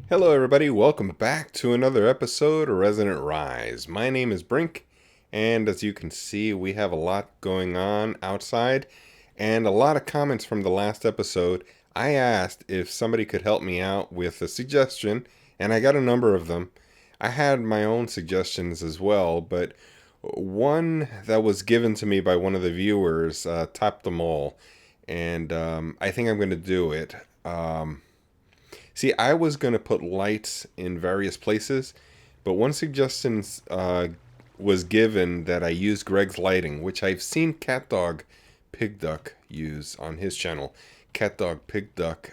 Hello, everybody. Welcome back to another episode of Resonant Rise. My name is Brink, and as you can see, we have a lot going on outside and a lot of comments from the last episode. I asked if somebody could help me out with a suggestion, and I got a number of them. I had my own suggestions as well, but one that was given to me by one of the viewers topped them all, and I think I'm going to do it. See, I was going to put lights in various places, but one suggestion was given that I use Greg's lighting, which I've seen CatDog Pig Duck use on his channel. CatDog Pig Duck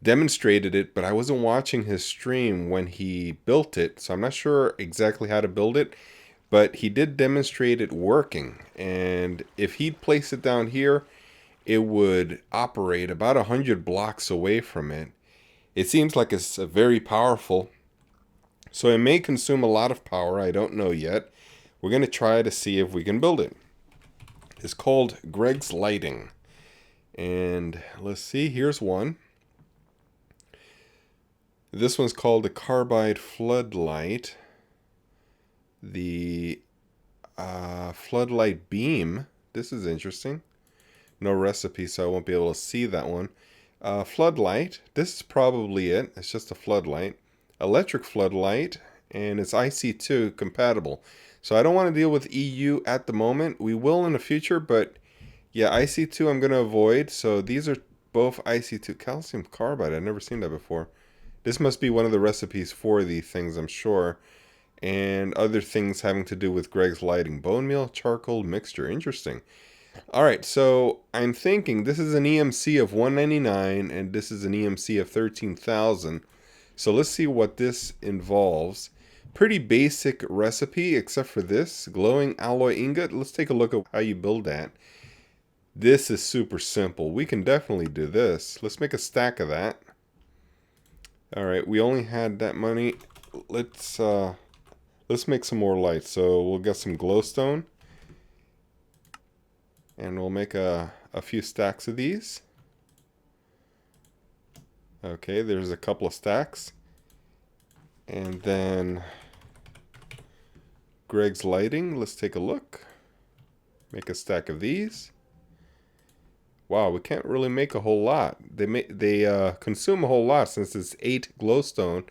demonstrated it, but I wasn't watching his stream when he built it, so I'm not sure exactly how to build it, but he did demonstrate it working. And if he'd place it down here, it would operate about 100 blocks away from it. It seems like it's very powerful, so it may consume a lot of power. I don't know yet. We're going to try to see if we can build it. It's called Greg's Lighting. And let's see, here's one. This one's called the Carbide Floodlight. The Floodlight Beam. This is interesting. No recipe, so I won't be able to see that one. Floodlight. This is probably it. It's just a floodlight. Electric floodlight, and it's IC2 compatible. So I don't want to deal with EU at the moment. We will in the future, but yeah, IC2 I'm going to avoid. So these are both IC2. Calcium carbide. I've never seen that before. This must be one of the recipes for these things, I'm sure. And other things having to do with Greg's lighting. Bone meal, charcoal mixture. Interesting. All right, so I'm thinking this is an EMC of 199 and this is an EMC of 13,000. So let's see what this involves. Pretty basic recipe except for this glowing alloy ingot. Let's take a look at how you build that. This is super simple. We can definitely do this. Let's make a stack of that. All right, we only had that money. Let's make some more lights. So we'll get some glowstone. And we'll make a few stacks of these. Okay, there's a couple of stacks. And then Greg's lighting. Let's take a look. Make a stack of these. Wow, we can't really make a whole lot. They consume a whole lot since it's 8 glowstone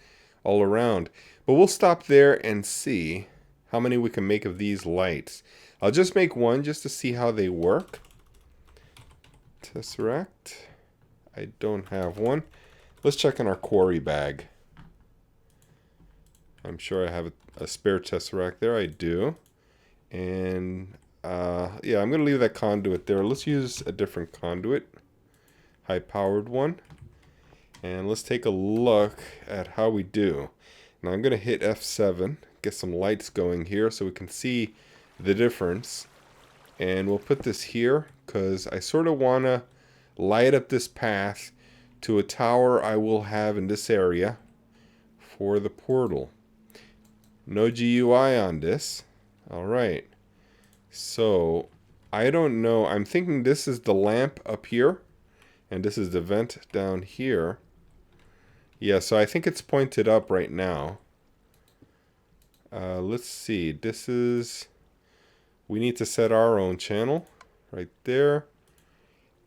all around. But we'll stop there and see how many we can make of these lights. I'll just make one just to see how they work. Tesseract. I don't have one. Let's check in our quarry bag. I'm sure I have a spare Tesseract there. I do. And yeah, I'm going to leave that conduit there. Let's use a different conduit. High-powered one. And let's take a look at how we do. Now I'm going to hit F7. Get some lights going here so we can see the difference. And we'll put this here because I sort of want to light up this path to a tower I will have in this area for the portal. No GUI on this. Alright. So, I don't know. I'm thinking this is the lamp up here. And this is the vent down here. Yeah, so I think it's pointed up right now. Let's see. This is... We need to set our own channel right there.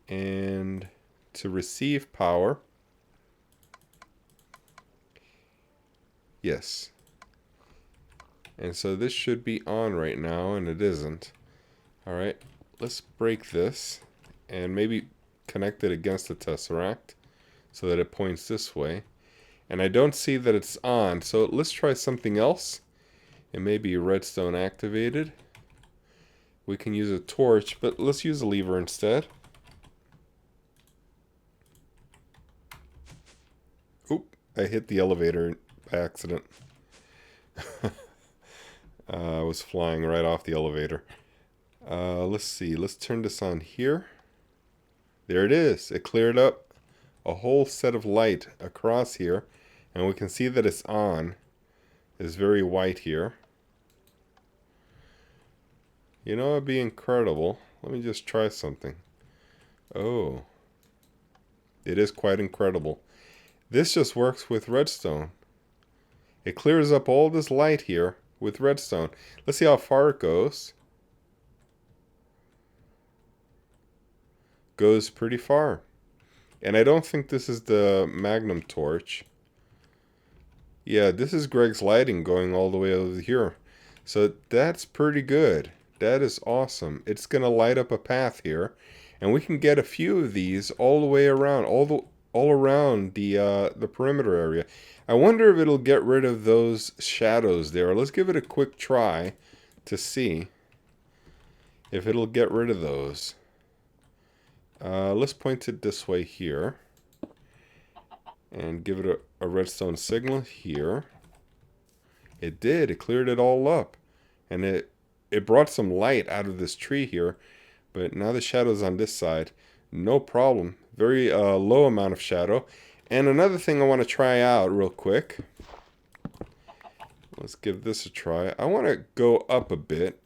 And to receive power. Yes. And so this should be on right now, and it isn't. Alright, let's break this and maybe connect it against the Tesseract so that it points this way. And I don't see that it's on, so let's try something else. It may be redstone activated. We can use a torch, but let's use a lever instead. Oop, I hit the elevator by accident. I was flying right off the elevator. Let's see, let's turn this on here. There it is. It cleared up a whole set of light across here. And we can see that it's on. It's very white here. You know, it'd be incredible. Let me just try something. Oh. It is quite incredible. This just works with redstone. It clears up all this light here with redstone. Let's see how far it goes. Goes pretty far. And I don't think this is the magnum torch. Yeah, this is Greg's lighting going all the way over here. So that's pretty good. That is awesome. It's going to light up a path here. And we can get a few of these all the way around, all around the perimeter area. I wonder if it'll get rid of those shadows there. Let's give it a quick try to see if it'll get rid of those. Let's point it this way here. And give it a redstone signal here. It did. It cleared it all up. And it brought some light out of this tree here. But now the shadow's on this side. No problem. Very low amount of shadow. And another thing I want to try out real quick. Let's give this a try. I want to go up a bit.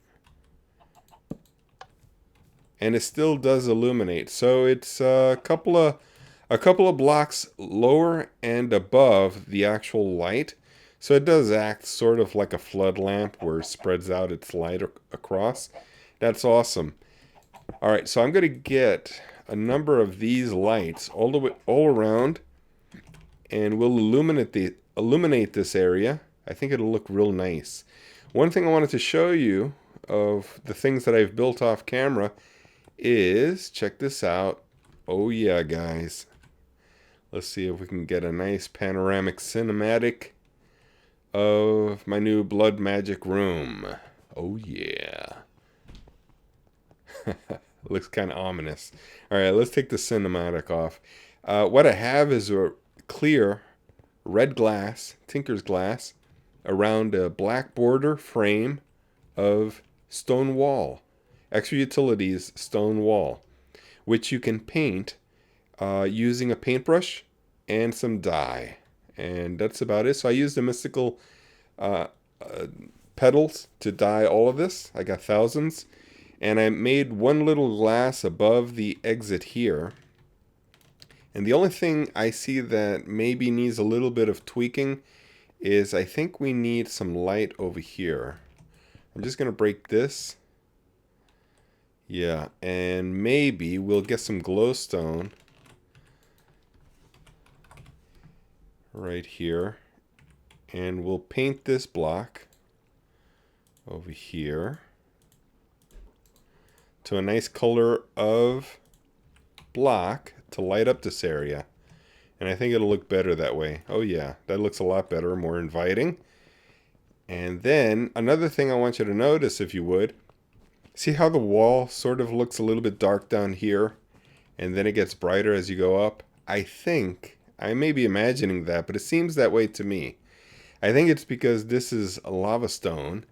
And it still does illuminate. So it's a couple of blocks lower and above the actual light. So it does act sort of like a flood lamp where it spreads out its light across. That's awesome. Alright, so I'm going to get a number of these lights all around. And we'll illuminate this area. I think it'll look real nice. One thing I wanted to show you of the things that I've built off camera is, check this out. Oh yeah, guys. Let's see if we can get a nice panoramic cinematic of my new blood magic room. Oh yeah. Looks kind of ominous. Alright, let's take the cinematic off. What I have is a clear red glass, tinker's glass, around a black border frame of stone wall. Extra Utilities stone wall, which you can paint using a paintbrush and some dye. And that's about it. So I used the mystical petals to dye all of this. I got thousands. And I made one little glass above the exit here. And the only thing I see that maybe needs a little bit of tweaking is I think we need some light over here. I'm just going to break this. Yeah, and maybe we'll get some glowstone right here. And we'll paint this block over here to a nice color of block to light up this area. And I think it'll look better that way. Oh yeah, that looks a lot better, more inviting. And then another thing I want you to notice, if you would, see how the wall sort of looks a little bit dark down here and then it gets brighter as you go up? I think, I may be imagining that, but it seems that way to me. I think it's because this is a lava stone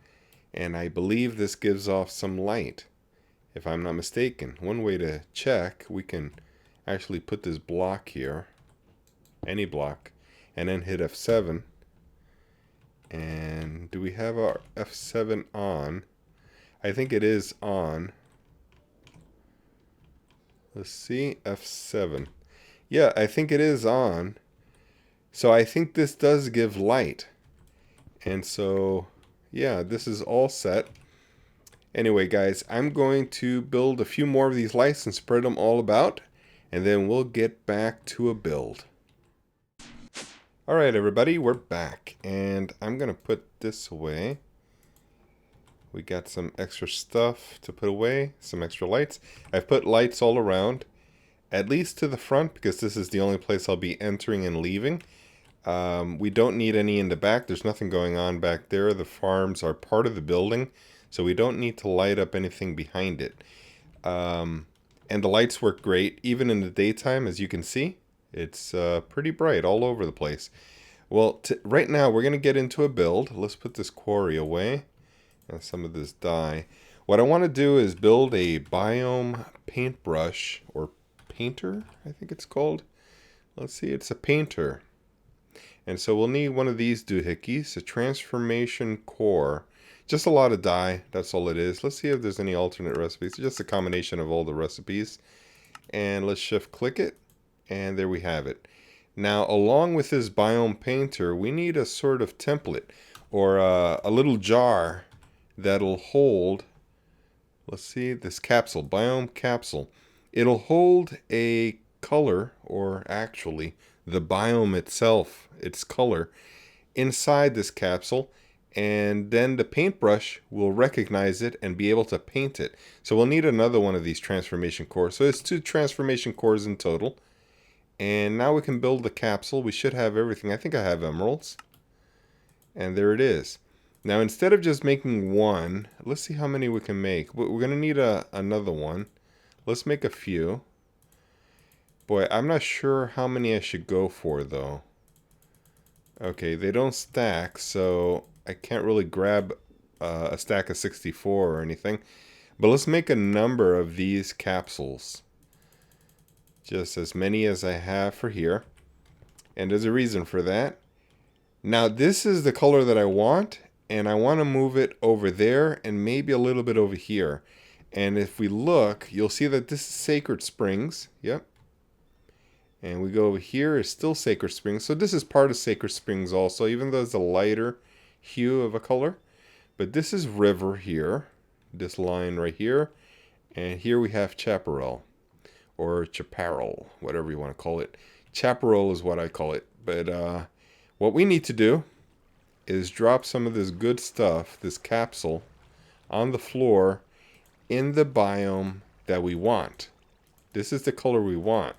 and I believe this gives off some light, if I'm not mistaken. One way to check, we can actually put this block here, any block, and then hit F7. And do we have our F7 on? I think it is on. Let's see, F7. Yeah, I think it is on. So I think this does give light. And so, yeah, this is all set. Anyway, guys, I'm going to build a few more of these lights and spread them all about. And then we'll get back to a build. Alright, everybody, we're back. And I'm going to put this away. We got some extra stuff to put away, some extra lights. I've put lights all around, at least to the front, because this is the only place I'll be entering and leaving. We don't need any in the back. There's nothing going on back there. The farms are part of the building, so we don't need to light up anything behind it. And the lights work great, even in the daytime, as you can see. It's pretty bright all over the place. Well, right now we're going to get into a build. Let's put this quarry away. And some of this dye. What I want to do is build a biome paintbrush, or painter, I think it's called. Let's see, it's a painter. And so we'll need one of these doohickeys, a transformation core. Just a lot of dye, that's all it is. Let's see if there's any alternate recipes. It's just a combination of all the recipes. And let's shift click it, and there we have it. Now, along with this biome painter, we need a sort of template or a little jar that'll hold, let's see, this capsule, biome capsule. It'll hold a color, or actually the biome itself, its color, inside this capsule, and then the paintbrush will recognize it and be able to paint it. So we'll need another one of these transformation cores. So it's 2 transformation cores in total. And now we can build the capsule. We should have everything. I think I have emeralds. And there it is. Now instead of just making one, let's see how many we can make. We're going to need another one. Let's make a few. Boy, I'm not sure how many I should go for though. Okay, they don't stack, so I can't really grab a stack of 64 or anything. But let's make a number of these capsules. Just as many as I have for here. And there's a reason for that. Now this is the color that I want, and I want to move it over there and maybe a little bit over here. And if we look, you'll see that this is Sacred Springs. Yep. And we go over here, it's still Sacred Springs. So this is part of Sacred Springs also, even though it's a lighter hue of a color. But this is River here, this line right here. And here we have Chaparral, or Chaparral, whatever you want to call it. Chaparral is what I call it. But what we need to do is drop some of this good stuff, this capsule, on the floor in the biome that we want. This is the color we want.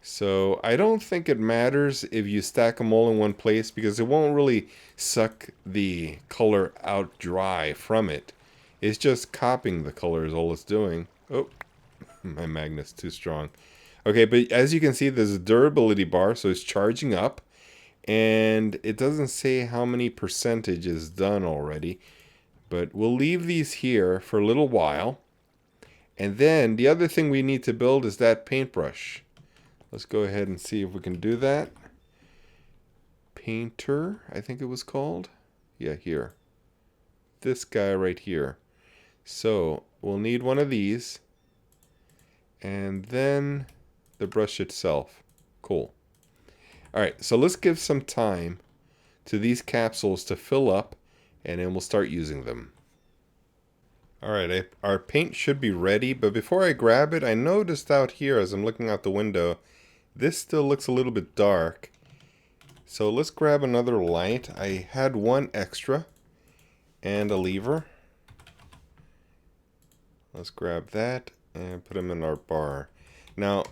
So I don't think it matters if you stack them all in one place, because it won't really suck the color out dry from it. It's just copying the color is all it's doing. Oh, my magnet's too strong. Okay, but as you can see, there's a durability bar, so it's charging up. And it doesn't say how many percentage is done already. But we'll leave these here for a little while. And then the other thing we need to build is that paintbrush. Let's go ahead and see if we can do that. Painter, I think it was called. Yeah, here. This guy right here. So we'll need one of these. And then the brush itself. Cool. Alright, so let's give some time to these capsules to fill up, and then we'll start using them. Alright, our paint should be ready, but before I grab it, I noticed out here as I'm looking out the window, this still looks a little bit dark. So let's grab another light. I had one extra and a lever. Let's grab that and put them in our bar. Now,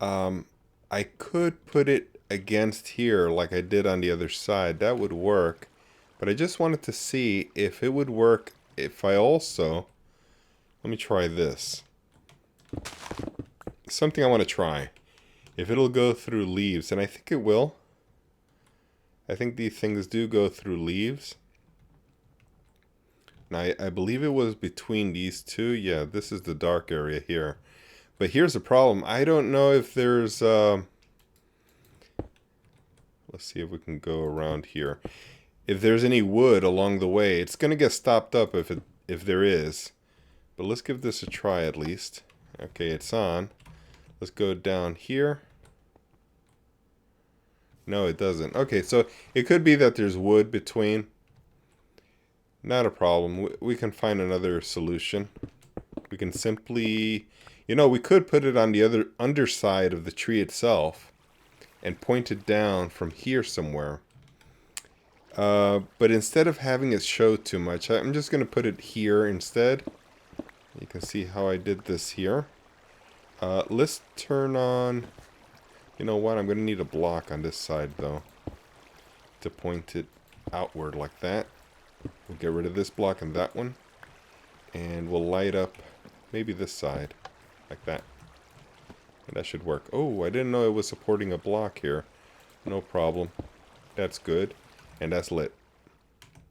I could put it against here like I did on the other side. That would work. But I just wanted to see if it would work if I also... Let me try this. Something I want to try. If it'll go through leaves, and I think it will. I think these things do go through leaves. Now, I believe it was between these two. Yeah, this is the dark area here. But here's the problem. I don't know if there's... let's see if we can go around here. If there's any wood along the way, it's going to get stopped up if there is. But let's give this a try at least. Okay, it's on. Let's go down here. No, it doesn't. Okay, so it could be that there's wood between. Not a problem. We can find another solution. We can simply... You know, we could put it on the other underside of the tree itself and point it down from here somewhere. But instead of having it show too much, I'm just going to put it here instead. You can see how I did this here. Let's turn on... You know what? I'm going to need a block on this side, though, to point it outward like that. We'll get rid of this block and that one. And we'll light up maybe this side, like that. And that should work. Oh, I didn't know it was supporting a block here. No problem. That's good. And that's lit.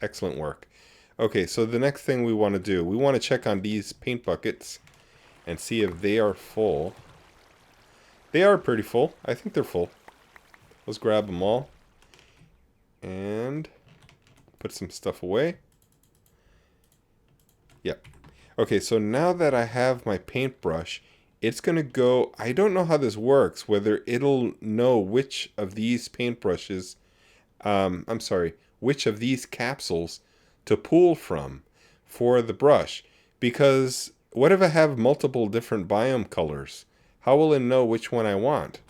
Excellent work. Okay, so the next thing we want to do, we want to check on these paint buckets and see if they are full. They are pretty full. I think they're full. Let's grab them all and put some stuff away. Yep. Okay, so now that I have my paintbrush it's going to go, I don't know how this works, whether it'll know which of these paintbrushes, I'm sorry, which of these capsules to pull from for the brush. Because what if I have multiple different biome colors? How will it know which one I want?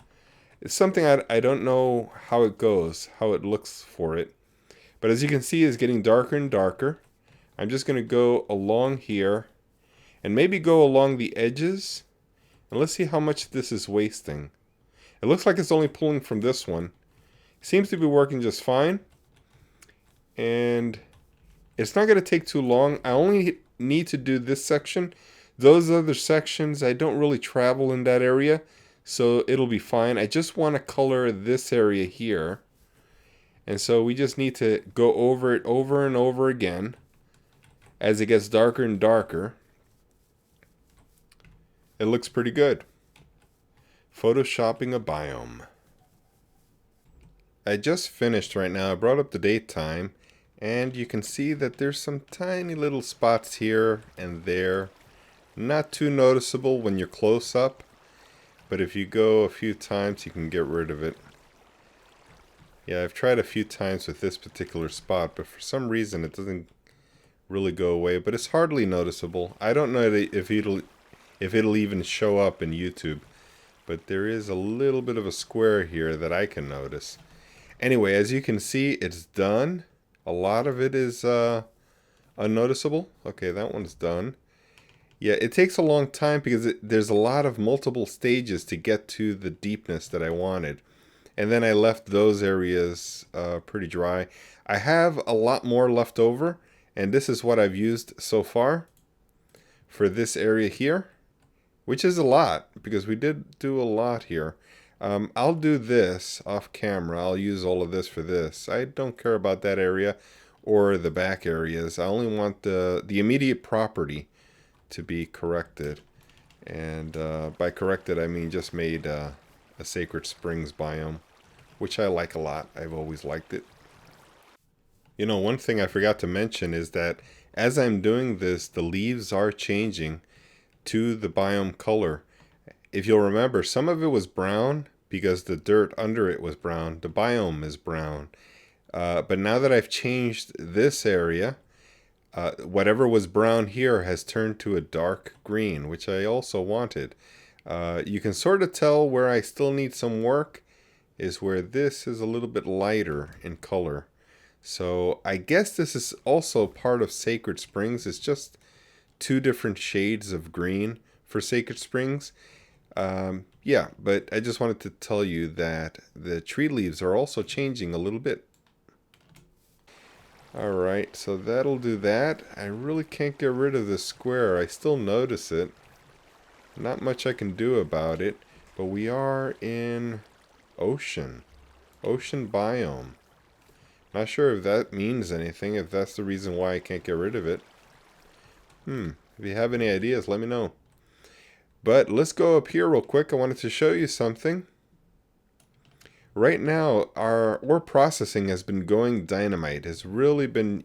It's something I don't know how it goes, how it looks for it. But as you can see, it's getting darker and darker. I'm just going to go along here and maybe go along the edges. And let's see how much this is wasting. It looks like it's only pulling from this one. Seems to be working just fine. And it's not going to take too long. I only need to do this section. Those other sections, I don't really travel in that area, so it'll be fine. I just want to color this area here. And so we just need to go over it over and over again as it gets darker and darker. It looks pretty good. Photoshopping a biome. I just finished right now. I brought up the daytime, and you can see that there's some tiny little spots here and there. Not too noticeable when you're close up, but if you go a few times, you can get rid of it. Yeah, I've tried a few times with this particular spot, but for some reason it doesn't really go away, but it's hardly noticeable. I don't know if it'll even show up in YouTube, but there is a little bit of a square here that I can notice. Anyway, as you can see, it's done. A lot of it is unnoticeable. Okay, that one's done. Yeah, it takes a long time because there's a lot of multiple stages to get to the deepness that I wanted. And then I left those areas pretty dry. I have a lot more left over, and this is what I've used so far for this area here, which is a lot because we did do a lot here. I'll do this off camera. I'll use all of this for this. I don't care about that area or the back areas. I only want the immediate property to be corrected. And by corrected, I mean just made a Sacred Springs biome, which I like a lot. I've always liked it. You know, one thing I forgot to mention is that as I'm doing this, the leaves are changing to the biome color. If you'll remember, some of it was brown because the dirt under it was brown. The biome is brown. But now that I've changed this area, whatever was brown here has turned to a dark green, which I also wanted. You can sort of tell where I still need some work is where this is a little bit lighter in color. So I guess this is also part of Sacred Springs. It's just two different shades of green for Sacred Springs. Yeah, but I just wanted to tell you that the tree leaves are also changing a little bit. Alright, so that'll do that. I really can't get rid of this square. I still notice it. Not much I can do about it, but we are in ocean. Ocean biome. Not sure if that means anything, if that's the reason why I can't get rid of it. If you have any ideas, let me know. But let's go up here real quick. I wanted to show you something. Right now, our ore processing has been going dynamite. It's really been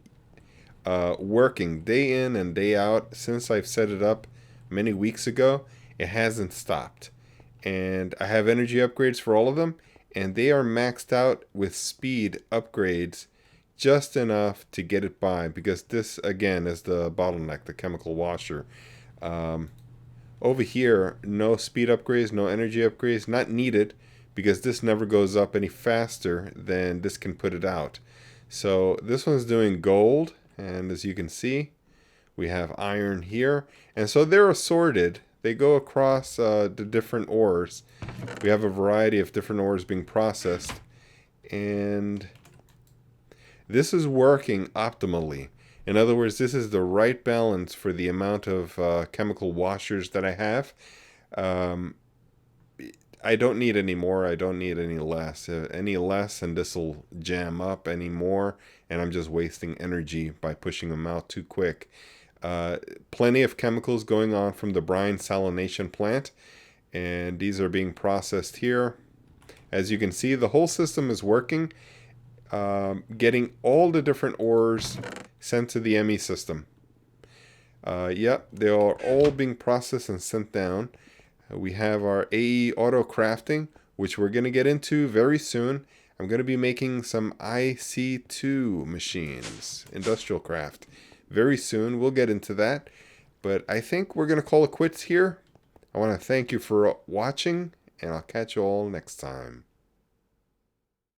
working day in and day out since I've set it up many weeks ago. It hasn't stopped. And I have energy upgrades for all of them, and they are maxed out with speed upgrades just enough to get it by, because this, again, is the bottleneck, the chemical washer. Over here, no speed upgrades, no energy upgrades, not needed, because this never goes up any faster than this can put it out. So this one's doing gold, and as you can see, we have iron here. And so they're assorted. They go across the different ores. We have a variety of different ores being processed. And this is working optimally. In other words, this is the right balance for the amount of chemical washers that I have. I don't need any more. I don't need any less. Any less, and this will jam up. Any more, and I'm just wasting energy by pushing them out too quick. Plenty of chemicals going on from the brine salination plant, and these are being processed here. As you can see, the whole system is working, getting all the different ores sent to the ME system. Yep, they are all being processed and sent down. We have our AE auto crafting, which we're going to get into very soon. I'm going to be making some IC2 machines, industrial craft, very soon. We'll get into that. But I think we're going to call it quits here. I want to thank you for watching, and I'll catch you all next time.